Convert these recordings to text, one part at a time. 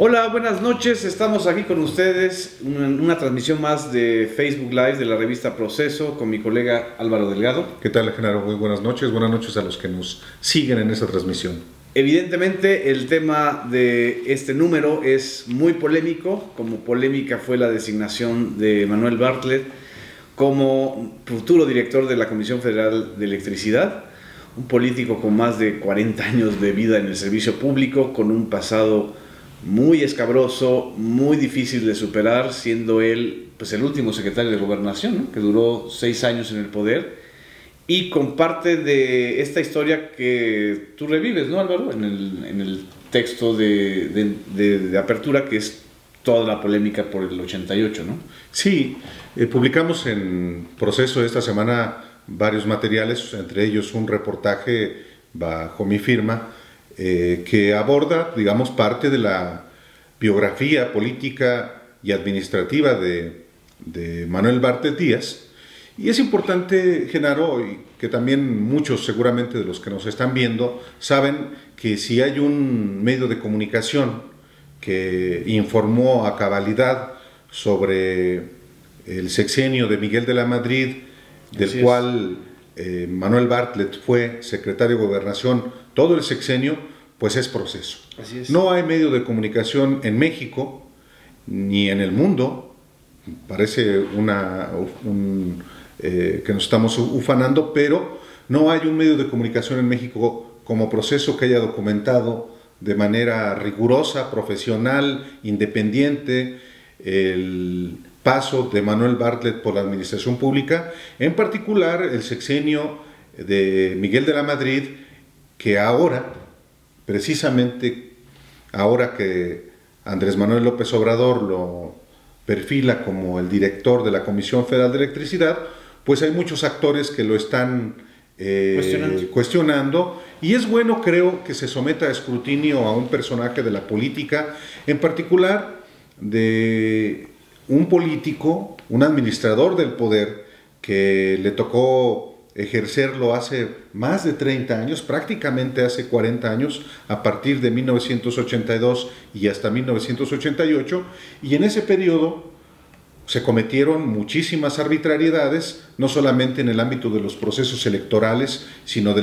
Hola, buenas noches. Estamos aquí con ustedes en una transmisión más de Facebook Live de la revista Proceso con mi colega Álvaro Delgado. ¿Qué tal, Genaro? Muy buenas noches a los que nos siguen en esta transmisión. Evidentemente el tema de este número es muy polémico, como polémica fue la designación de Manuel Bartlett como futuro director de la Comisión Federal de Electricidad, un político con más de 40 años de vida en el servicio público, con un pasado muy escabroso, muy difícil de superar, siendo él pues el último secretario de Gobernación, ¿no?, que duró 6 años en el poder, y con parte de esta historia que tú revives, ¿no, Álvaro?, en el texto de apertura, que es toda la polémica por el 88, ¿no? Sí, publicamos en Proceso esta semana varios materiales, entre ellos un reportaje bajo mi firma, que aborda, digamos, parte de la biografía política y administrativa de Manuel Bartlett Díaz. Y es importante, Genaro, y que también muchos seguramente de los que nos están viendo saben que si hay un medio de comunicación que informó a cabalidad sobre el sexenio de Miguel de la Madrid, del cual Manuel Bartlett fue secretario de Gobernación todo el sexenio, pues es Proceso. Así es. No hay medio de comunicación en México ni en el mundo, parece que nos estamos ufanando, pero no hay un medio de comunicación en México como Proceso que haya documentado de manera rigurosa, profesional, independiente, el paso de Manuel Bartlett por la administración pública, en particular el sexenio de Miguel de la Madrid, que ahora, precisamente ahora que Andrés Manuel López Obrador lo perfila como el director de la Comisión Federal de Electricidad, pues hay muchos actores que lo están cuestionando, y es bueno, creo, que se someta a escrutinio a un personaje de la política, en particular de un político, un administrador del poder, que le tocó ejercerlo hace más de 30 años, prácticamente hace 40 años, a partir de 1982 y hasta 1988, y en ese periodo se cometieron muchísimas arbitrariedades, no solamente en el ámbito de los procesos electorales, sino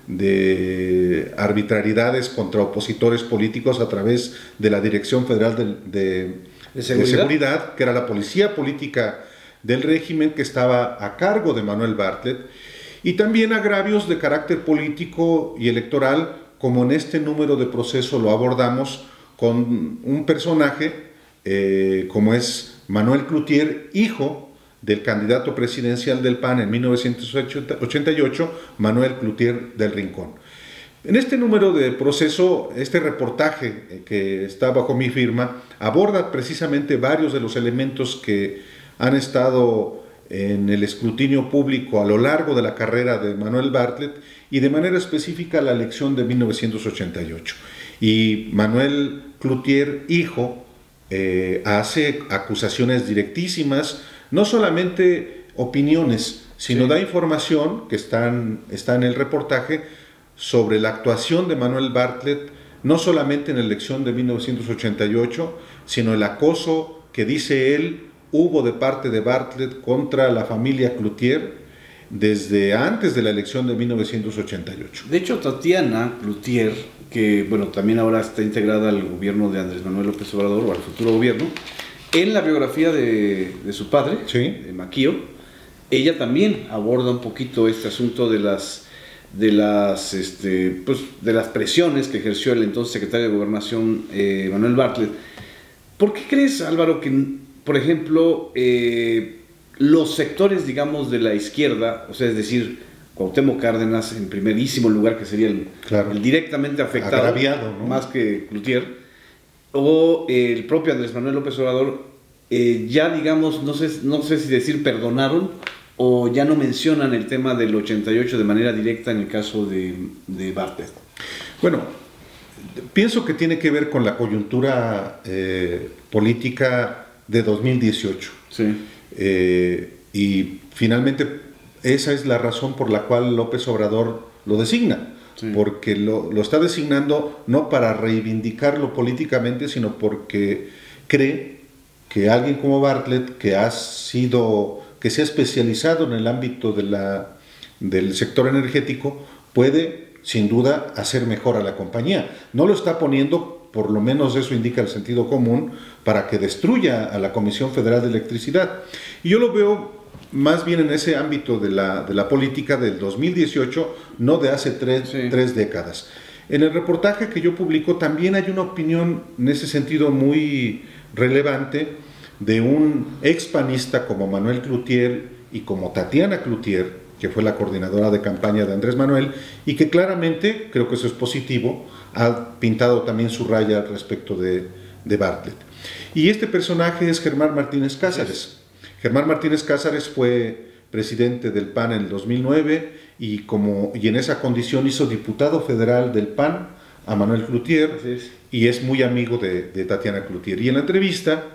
de arbitrariedades contra opositores políticos a través de la Dirección Federal de Seguridad, que era la policía política del régimen, que estaba a cargo de Manuel Bartlett, y también agravios de carácter político y electoral, como en este número de Proceso lo abordamos con un personaje como es Manuel Cloutier, hijo del candidato presidencial del PAN en 1988, Manuel Cloutier del Rincón. En este número de Proceso, este reportaje que está bajo mi firma, aborda precisamente varios de los elementos que han estado en el escrutinio público a lo largo de la carrera de Manuel Bartlett, y de manera específica la elección de 1988. Y Manuel Cloutier, hijo, hace acusaciones directísimas, no solamente opiniones, sino da información que está en el reportaje sobre la actuación de Manuel Bartlett, no solamente en la elección de 1988, sino el acoso que dice él hubo de parte de Bartlett contra la familia Cloutier desde antes de la elección de 1988. De hecho, Tatiana Cloutier, que bueno, también ahora está integrada al gobierno de Andrés Manuel López Obrador, o al futuro gobierno, en la biografía de su padre, ¿sí?, de Maquio, ella también aborda un poquito este asunto de las presiones que ejerció el entonces secretario de Gobernación, Manuel Bartlett. ¿Por qué crees, Álvaro, que por ejemplo, los sectores, digamos, de la izquierda, o sea, es decir, Cuauhtémoc Cárdenas en primerísimo lugar, que sería el directamente afectado, agraviado, ¿no?, más que Cloutier, o el propio Andrés Manuel López Obrador, ya, digamos, no sé si decir perdonaron, o ya no mencionan el tema del 88 de manera directa en el caso de Bartlett? Bueno, pienso que tiene que ver con la coyuntura política de 2018. Sí. Y finalmente esa es la razón por la cual López Obrador lo designa, sí, porque lo está designando no para reivindicarlo políticamente, sino porque cree que alguien como Bartlett, que se ha especializado en el ámbito del sector energético, puede sin duda hacer mejor a la compañía. No lo está poniendo, por lo menos eso indica el sentido común, para que destruya a la Comisión Federal de Electricidad. Y yo lo veo más bien en ese ámbito de la política del 2018, no de hace tres décadas. En el reportaje que yo publico también hay una opinión en ese sentido muy relevante de un expanista como Manuel Cloutier y como Tatiana Cloutier, que fue la coordinadora de campaña de Andrés Manuel, y que claramente, creo que eso es positivo, ha pintado también su raya respecto de Bartlett. Y este personaje es Germán Martínez Cázares. Germán Martínez Cázares fue presidente del PAN en el 2009 y en esa condición hizo diputado federal del PAN a Manuel Cloutier, y es muy amigo de Tatiana Cloutier. Y en la entrevista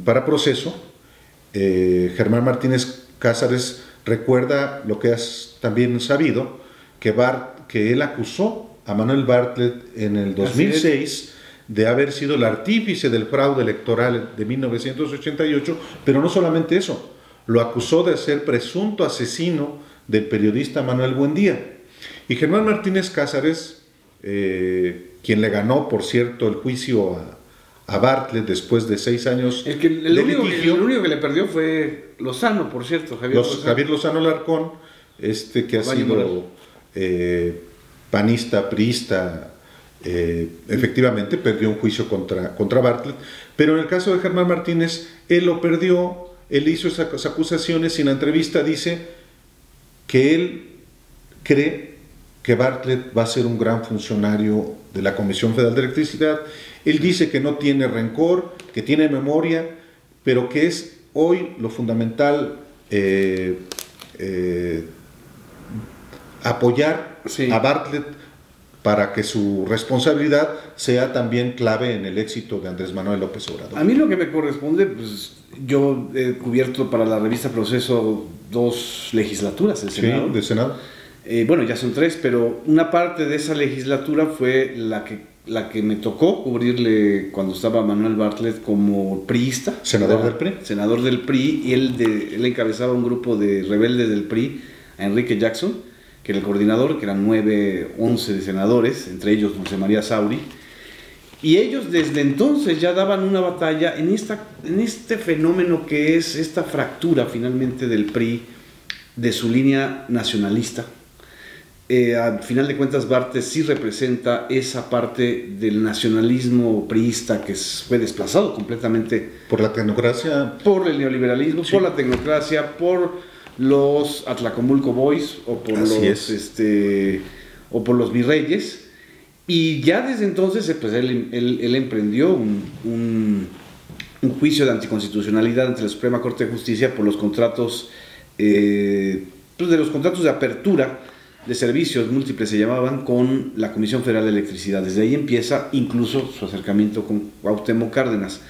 para Proceso, Germán Martínez Cázares recuerda lo que has también sabido, que él acusó a Manuel Bartlett en el 2006 de haber sido el artífice del fraude electoral de 1988, pero no solamente eso, lo acusó de ser presunto asesino del periodista Manuel Buendía. Y Germán Martínez Cázares, quien le ganó, por cierto, el juicio a Bartlett después de 6 años de litigio. El único que le perdió fue Lozano, por cierto, Javier Lozano Alarcón, que ha sido panista, priista, efectivamente perdió un juicio contra Bartlett, pero en el caso de Germán Martínez, él lo perdió, él hizo esas acusaciones y en la entrevista dice que él cree que Bartlett va a ser un gran funcionario de la Comisión Federal de Electricidad. Él dice que no tiene rencor, que tiene memoria, pero que es hoy lo fundamental apoyar a Bartlett para que su responsabilidad sea también clave en el éxito de Andrés Manuel López Obrador. A mí lo que me corresponde, pues yo he cubierto para la revista Proceso 2 legislaturas del Senado. Sí, del Senado. Bueno, ya son 3, pero una parte de esa legislatura fue la que me tocó cubrirle cuando estaba Manuel Bartlett como priista. Senador del PRI. Senador del PRI, y él encabezaba un grupo de rebeldes del PRI, a Enrique Jackson, que era el coordinador, que eran 11 de senadores, entre ellos José María Sauri. Y ellos desde entonces ya daban una batalla en este fenómeno que es esta fractura finalmente del PRI de su línea nacionalista. Al final de cuentas, Bartlett sí representa esa parte del nacionalismo priista que fue desplazado completamente por la tecnocracia, por el neoliberalismo, por la tecnocracia, por los Atlacomulco Boys o por los virreyes. Y ya desde entonces pues él emprendió un juicio de anticonstitucionalidad ante la Suprema Corte de Justicia por los contratos de apertura de servicios múltiples, se llamaban, con la Comisión Federal de Electricidad. Desde ahí empieza incluso su acercamiento con Cuauhtémoc Cárdenas,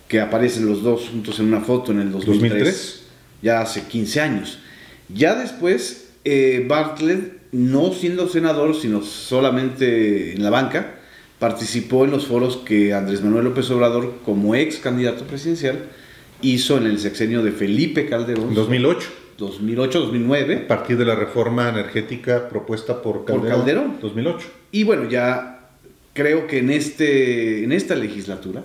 que aparecen los dos juntos en una foto en el 2003, ya hace 15 años. Ya después, Bartlett, no siendo senador, sino solamente en la banca, participó en los foros que Andrés Manuel López Obrador, como ex candidato presidencial, hizo en el sexenio de Felipe Calderón. 2008-2009. A partir de la reforma energética propuesta por Calderón. 2008. Y bueno, ya creo que en esta legislatura,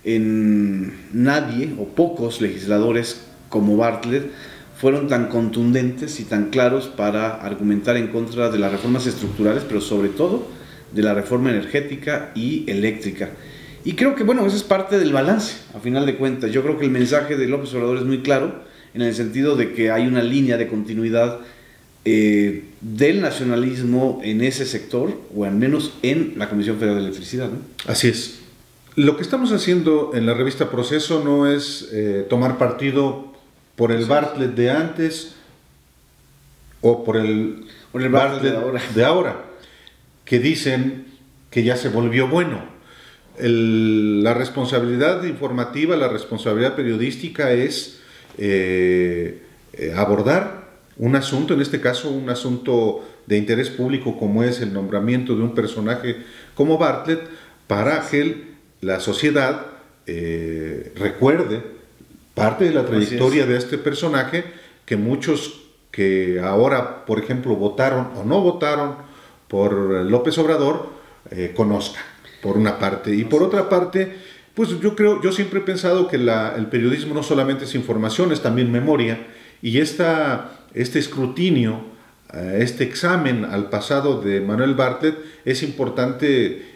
nadie o pocos legisladores como Bartlett fueron tan contundentes y tan claros para argumentar en contra de las reformas estructurales, pero sobre todo de la reforma energética y eléctrica. Y creo que, bueno, eso es parte del balance, a final de cuentas. Yo creo que el mensaje de López Obrador es muy claro, en el sentido de que hay una línea de continuidad del nacionalismo en ese sector, o al menos en la Comisión Federal de Electricidad, ¿no? Así es. Lo que estamos haciendo en la revista Proceso no es tomar partido por el Bartlett de antes o por el Bartlett de ahora, que dicen que ya se volvió bueno. La responsabilidad informativa, la responsabilidad periodística es abordar un asunto, en este caso un asunto de interés público como es el nombramiento de un personaje como Bartlett, para que la sociedad recuerde parte de la trayectoria de este personaje, que muchos que ahora, por ejemplo, votaron o no votaron por López Obrador, conozcan, por una parte. Y por otra parte, pues yo siempre he pensado que el periodismo no solamente es información, es también memoria, y este escrutinio, este examen al pasado de Manuel Bartlett es importante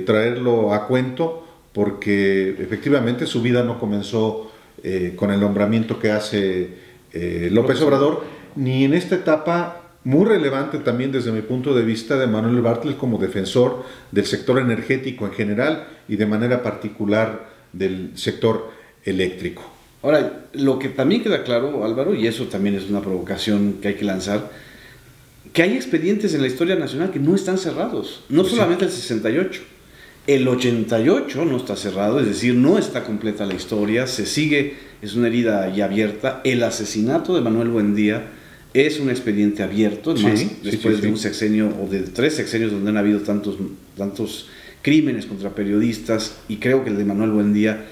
traerlo a cuento, porque efectivamente su vida no comenzó con el nombramiento que hace López Obrador, ni en esta etapa muy relevante también desde mi punto de vista de Manuel Bartlett como defensor del sector energético en general y de manera particular del sector eléctrico. Ahora, lo que también queda claro, Álvaro, y eso también es una provocación que hay que lanzar, que hay expedientes en la historia nacional que no están cerrados, no solamente el 68. El 88 no está cerrado, es decir, no está completa la historia, se sigue, es una herida ya abierta. El asesinato de Manuel Buendía es un expediente abierto, además, después de un sexenio o de 3 sexenios donde han habido tantos crímenes contra periodistas, y creo que el de Manuel Buendía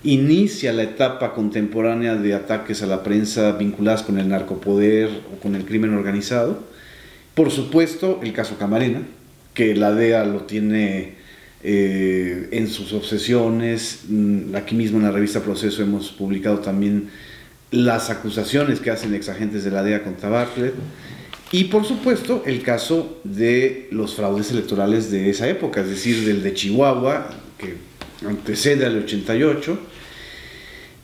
inicia la etapa contemporánea de ataques a la prensa vinculadas con el narcopoder o con el crimen organizado. Por supuesto, el caso Camarena, que la DEA lo tiene en sus obsesiones. Aquí mismo en la revista Proceso hemos publicado también las acusaciones que hacen exagentes de la DEA contra Bartlett, y por supuesto el caso de los fraudes electorales de esa época, es decir, del de Chihuahua, que antecede al 88,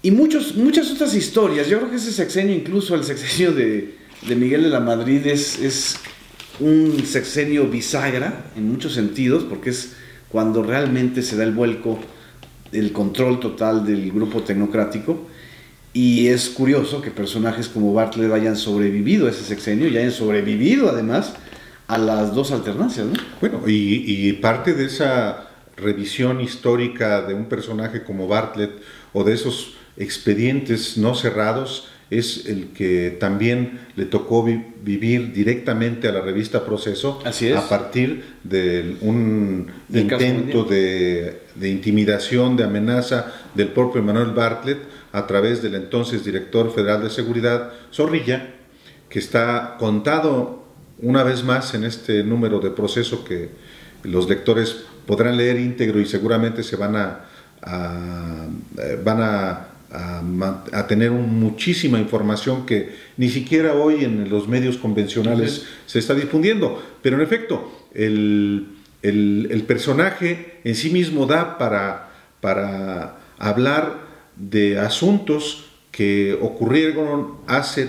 y muchas otras historias. Yo creo que ese sexenio, incluso el sexenio de Miguel de la Madrid, es un sexenio bisagra en muchos sentidos, porque es cuando realmente se da el vuelco, el control total del grupo tecnocrático. Y es curioso que personajes como Bartlett hayan sobrevivido a ese sexenio y hayan sobrevivido además a las 2 alternancias, ¿no? Bueno, y parte de esa revisión histórica de un personaje como Bartlett o de esos expedientes no cerrados es el que también le tocó vivir directamente a la revista Proceso. Así es. A partir de un intento de intimidación, de amenaza del propio Manuel Bartlett a través del entonces director federal de seguridad, Zorrilla, que está contado una vez más en este número de Proceso que los lectores podrán leer íntegro y seguramente se van a tener muchísima información que ni siquiera hoy en los medios convencionales se está difundiendo. Pero en efecto, el personaje en sí mismo da para hablar de asuntos que ocurrieron hace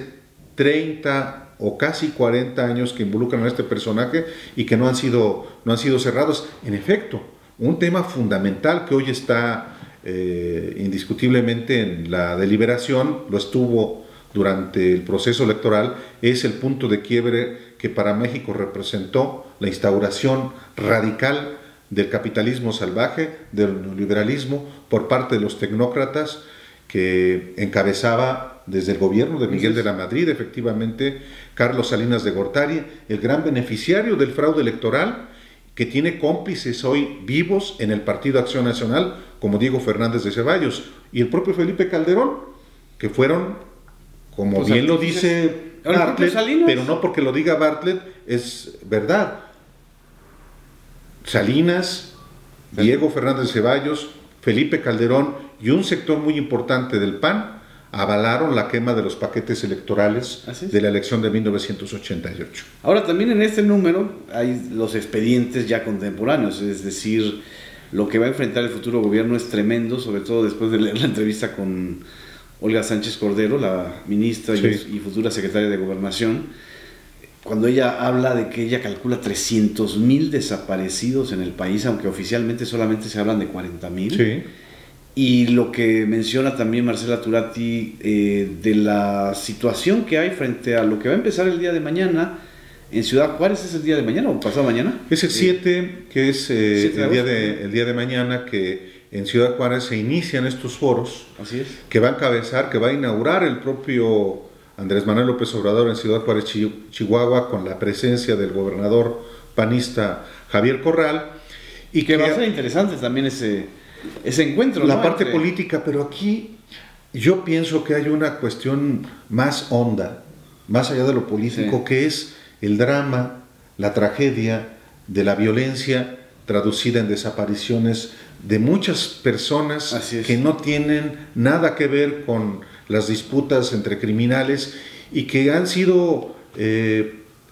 30 o casi 40 años que involucran a este personaje y que no han sido cerrados. En efecto, un tema fundamental que hoy está indiscutiblemente en la deliberación, lo estuvo durante el proceso electoral, es el punto de quiebre que para México representó la instauración radical del capitalismo salvaje, del neoliberalismo por parte de los tecnócratas, que encabezaba desde el gobierno de Miguel de la Madrid, efectivamente, Carlos Salinas de Gortari, el gran beneficiario del fraude electoral, que tiene cómplices hoy vivos en el Partido Acción Nacional, como Diego Fernández de Ceballos y el propio Felipe Calderón, que fueron, como pues bien lo dice Bartlett, pero no porque lo diga Bartlett, es verdad. Salinas, Diego Fernández de Ceballos, Felipe Calderón y un sector muy importante del PAN avalaron la quema de los paquetes electorales de la elección de 1988. Ahora, también en este número hay los expedientes ya contemporáneos, es decir, lo que va a enfrentar el futuro gobierno es tremendo, sobre todo después de leer la entrevista con Olga Sánchez Cordero, la ministra y futura secretaria de Gobernación, cuando ella habla de que ella calcula 300,000 desaparecidos en el país, aunque oficialmente solamente se hablan de 40,000. Sí. Y lo que menciona también Marcela Turati de la situación que hay frente a lo que va a empezar el día de mañana en Ciudad Juárez. ¿Es el día de mañana o pasado mañana? Es el 7, que es el día de mañana, que en Ciudad Juárez se inician estos foros. Así es. Que va a encabezar, que va a inaugurar el propio Andrés Manuel López Obrador en Ciudad Juárez, Chihuahua, con la presencia del gobernador panista Javier Corral. Y que va a ser interesante también ese encuentro. La parte política, pero aquí yo pienso que hay una cuestión más honda, más allá de lo político, que es el drama, la tragedia de la violencia traducida en desapariciones de muchas personas que no tienen nada que ver con las disputas entre criminales y que han sido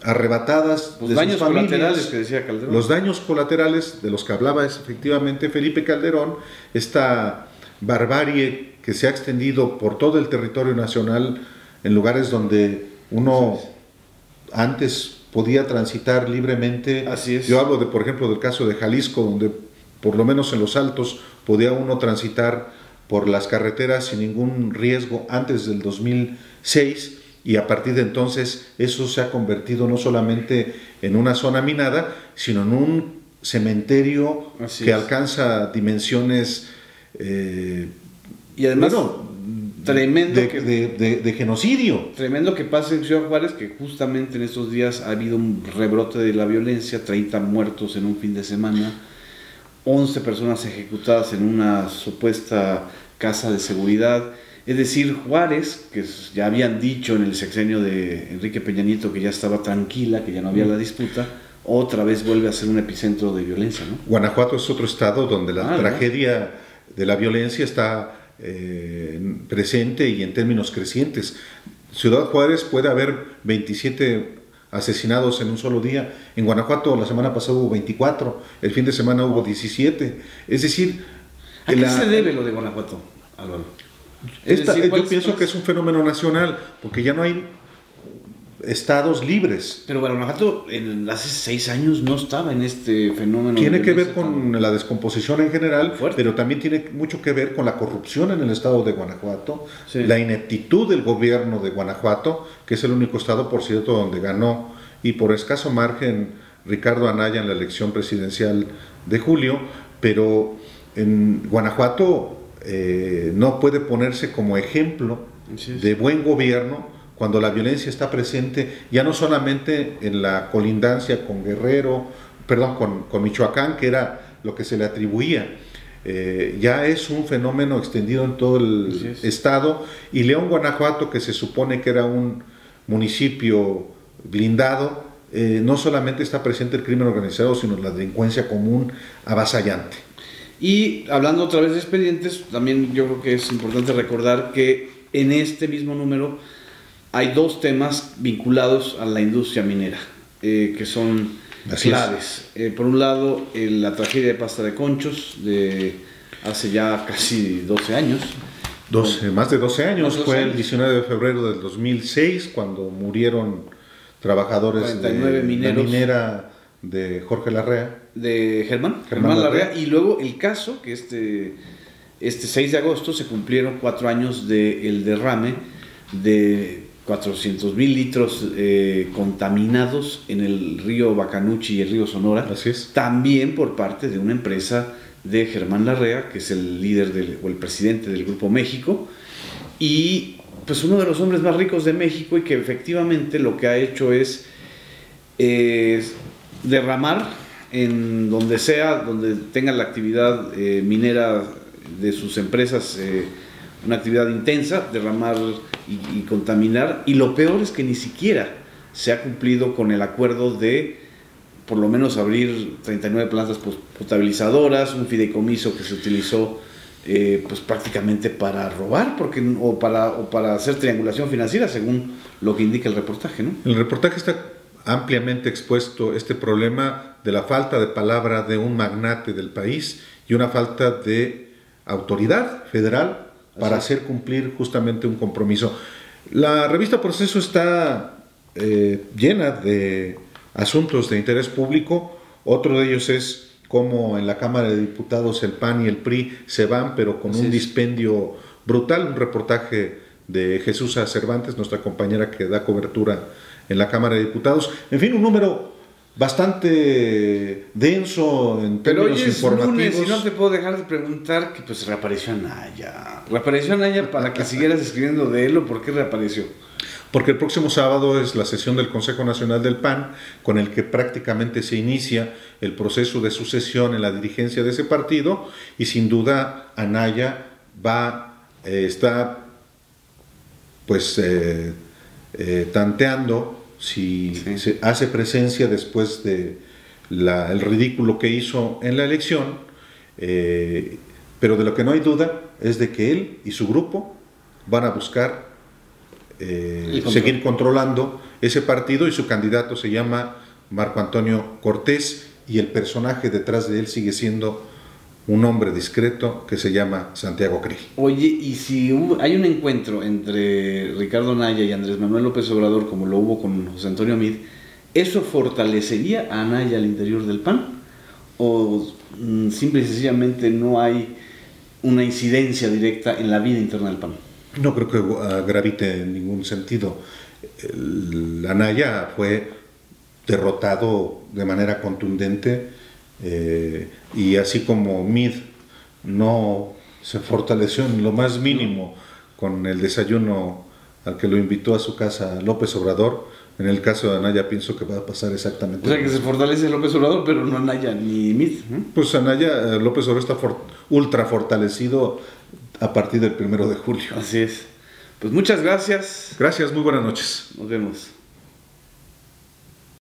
arrebatadas los de daños sus familias, colaterales que decía Calderón. Los daños colaterales de los que hablaba efectivamente Felipe Calderón, esta barbarie que se ha extendido por todo el territorio nacional en lugares donde uno antes podía transitar libremente. Así es. Yo hablo por ejemplo, del caso de Jalisco, donde por lo menos en los Altos podía uno transitar por las carreteras sin ningún riesgo antes del 2006, y a partir de entonces eso se ha convertido no solamente en una zona minada, sino en un cementerio que alcanza dimensiones y además tremendo de genocidio. Tremendo que pase en Ciudad Juárez, que justamente en estos días ha habido un rebrote de la violencia, 30 muertos en un fin de semana, 11 personas ejecutadas en una supuesta casa de seguridad. Es decir, Juárez, que ya habían dicho en el sexenio de Enrique Peña Nieto que ya estaba tranquila, que ya no había la disputa, otra vez vuelve a ser un epicentro de violencia, ¿no? Guanajuato es otro estado donde la tragedia de la violencia está presente y en términos crecientes. Ciudad Juárez puede haber 27 asesinados en un solo día. En Guanajuato la semana pasada hubo 24, el fin de semana hubo 17. Es decir, ¿a qué se debe lo de Guanajuato, Álvaro? Yo pienso que es un fenómeno nacional, porque ya no hay estados libres. Pero Guanajuato hace 6 años no estaba en este fenómeno. Tiene que ver con la descomposición en general, pero también tiene mucho que ver con la corrupción en el estado de Guanajuato, la ineptitud del gobierno de Guanajuato, que es el único estado, por cierto, donde ganó, y por escaso margen, Ricardo Anaya en la elección presidencial de julio, pero en Guanajuato no puede ponerse como ejemplo de buen gobierno cuando la violencia está presente, ya no solamente en la colindancia con con Michoacán, que era lo que se le atribuía, ya es un fenómeno extendido en todo el estado, y León, Guanajuato, que se supone que era un municipio blindado, no solamente está presente el crimen organizado, sino la delincuencia común avasallante. Y hablando otra vez de expedientes, también yo creo que es importante recordar que en este mismo número hay 2 temas vinculados a la industria minera, que son claves. Por un lado, la tragedia de Pasta de Conchos de hace ya casi 12 años. Más de 12 años, fue el 19 de febrero del 2006 cuando murieron trabajadores de la minera de Jorge Larrea. De Germán Larrea. Y luego el caso, que este 6 de agosto se cumplieron 4 años del derrame de 400,000 litros contaminados en el río Bacanuchi y el río Sonora. Así es. También por parte de una empresa de Germán Larrea, que es el líder o el presidente del Grupo México, y pues uno de los hombres más ricos de México, y que efectivamente lo que ha hecho es derramar en donde sea, donde tenga la actividad minera de sus empresas, una actividad intensa, derramar y contaminar, y lo peor es que ni siquiera se ha cumplido con el acuerdo de por lo menos abrir 39 plantas potabilizadoras, un fideicomiso que se utilizó pues prácticamente para robar, o para hacer triangulación financiera, según lo que indica el reportaje, ¿no? El reportaje está ampliamente expuesto este problema de la falta de palabra de un magnate del país y una falta de autoridad federal para hacer cumplir justamente un compromiso. La revista Proceso está llena de asuntos de interés público. Otro de ellos es cómo en la Cámara de Diputados el PAN y el PRI se van, pero con un dispendio brutal. Un reportaje de Jesús Cervantes, nuestra compañera que da cobertura en la Cámara de Diputados. En fin, un número bastante denso en términos informativos. Lunes, y no te puedo dejar de preguntar que pues reapareció Anaya. Reapareció Anaya para que siguieras escribiendo de él, ¿o por qué reapareció? Porque el próximo sábado es la sesión del Consejo Nacional del PAN, con el que prácticamente se inicia el proceso de sucesión en la dirigencia de ese partido, y sin duda Anaya está pues tanteando si se hace presencia después de el ridículo que hizo en la elección, pero de lo que no hay duda es de que él y su grupo van a buscar seguir controlando ese partido, y su candidato se llama Marco Antonio Cortés, y el personaje detrás de él sigue siendo un hombre discreto que se llama Santiago Krill. Oye, y si hay un encuentro entre Ricardo Anaya y Andrés Manuel López Obrador, como lo hubo con José Antonio Meade, ¿eso fortalecería a Anaya al interior del PAN? ¿O simple y sencillamente no hay una incidencia directa en la vida interna del PAN? No creo que gravite en ningún sentido. Anaya fue derrotado de manera contundente, y así como Meade no se fortaleció en lo más mínimo con el desayuno al que lo invitó a su casa López Obrador, en el caso de Anaya pienso que va a pasar exactamente. O sea, que se fortalece López Obrador, pero no Anaya ni Meade. Pues Anaya, López Obrador está ultra fortalecido a partir del 1 de julio. Así es. Pues muchas gracias. Gracias, muy buenas noches. Nos vemos.